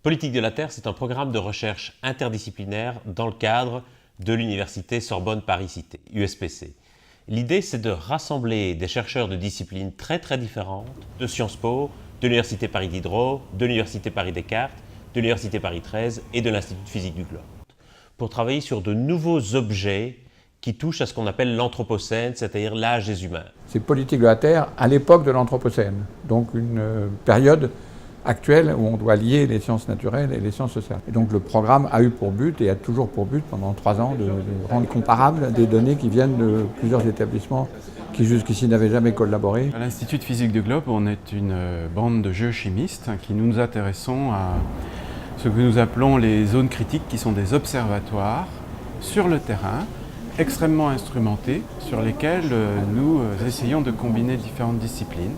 Politique de la Terre, c'est un programme de recherche interdisciplinaire dans le cadre de l'Université Sorbonne Paris-Cité, USPC. L'idée, c'est de rassembler des chercheurs de disciplines très différentes, de Sciences Po, de l'Université Paris Diderot, de l'Université Paris Descartes, de l'Université Paris 13 et de l'Institut de physique du globe, pour travailler sur de nouveaux objets qui touchent à ce qu'on appelle l'Anthropocène, c'est-à-dire l'âge des humains. C'est politique de la Terre à l'époque de l'Anthropocène, donc une période actuelle où on doit lier les sciences naturelles et les sciences sociales. Et donc le programme a eu pour but et a toujours pour but pendant 3 ans de rendre comparables des données qui viennent de plusieurs établissements qui jusqu'ici n'avaient jamais collaboré. À l'Institut de physique du globe, on est une bande de géochimistes qui nous intéressons à ce que nous appelons les zones critiques, qui sont des observatoires sur le terrain, extrêmement instrumentés, sur lesquels nous essayons de combiner différentes disciplines.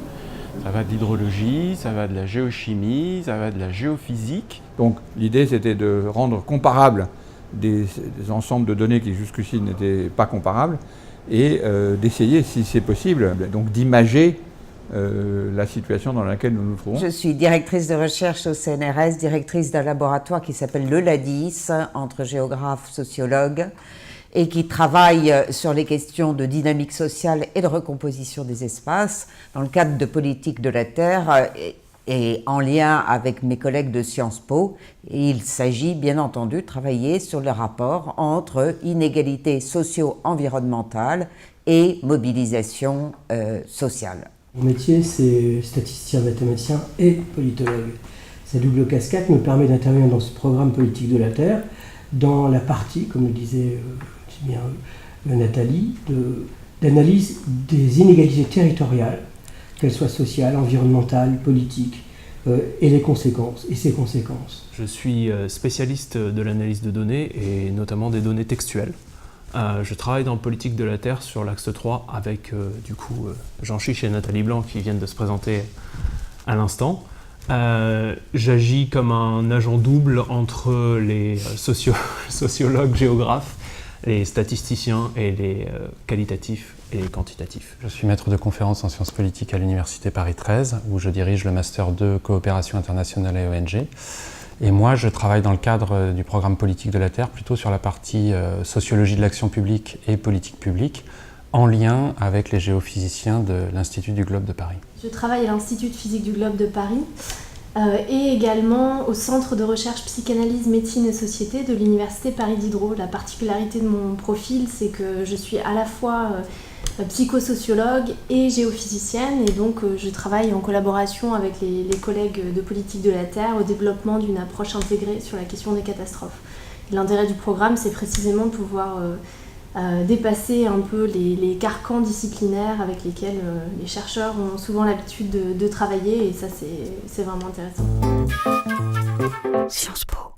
Ça va de l'hydrologie, ça va de la géochimie, ça va de la géophysique. Donc l'idée c'était de rendre comparables des ensembles de données qui jusqu'ici n'étaient pas comparables et d'essayer, si c'est possible, donc d'imager la situation dans laquelle nous nous trouvons. Je suis directrice de recherche au CNRS, directrice d'un laboratoire qui s'appelle le LADIS, entre géographes, sociologues, et qui travaille sur les questions de dynamique sociale et de recomposition des espaces dans le cadre de politique de la Terre et en lien avec mes collègues de Sciences Po. Et il s'agit bien entendu de travailler sur le rapport entre inégalités socio-environnementales et mobilisation sociale. Mon métier, c'est statisticien, mathématicien et politologue. Cette double casquette me permet d'intervenir dans ce programme politique de la Terre, dans la partie, comme le disait bien Nathalie, d'analyse des inégalités territoriales, qu'elles soient sociales, environnementales, politiques, et les conséquences, et ses conséquences. Je suis spécialiste de l'analyse de données, et notamment des données textuelles. Je travaille dans Politique de la Terre sur l'axe 3 avec Jean Chiche et Nathalie Blanc qui viennent de se présenter à l'instant. J'agis comme un agent double entre les sociologues, géographes, les statisticiens et les qualitatifs et les quantitatifs. Je suis maître de conférences en sciences politiques à l'Université Paris 13 où je dirige le Master 2 Coopération internationale et ONG. Et moi, je travaille dans le cadre du programme Politique de la Terre, plutôt sur la partie sociologie de l'action publique et politique publique, en lien avec les géophysiciens de l'Institut du globe de Paris. Je travaille à l'Institut de physique du globe de Paris et également au Centre de recherche psychanalyse, médecine et société de l'Université Paris Diderot. La particularité de mon profil, c'est que je suis à la fois psychosociologue et géophysicienne, et donc je travaille en collaboration avec les collègues de Politique de la Terre au développement d'une approche intégrée sur la question des catastrophes. L'intérêt du programme, c'est précisément de pouvoir dépasser un peu les carcans disciplinaires avec lesquels les chercheurs ont souvent l'habitude de travailler, et ça c'est vraiment intéressant. Sciences Po.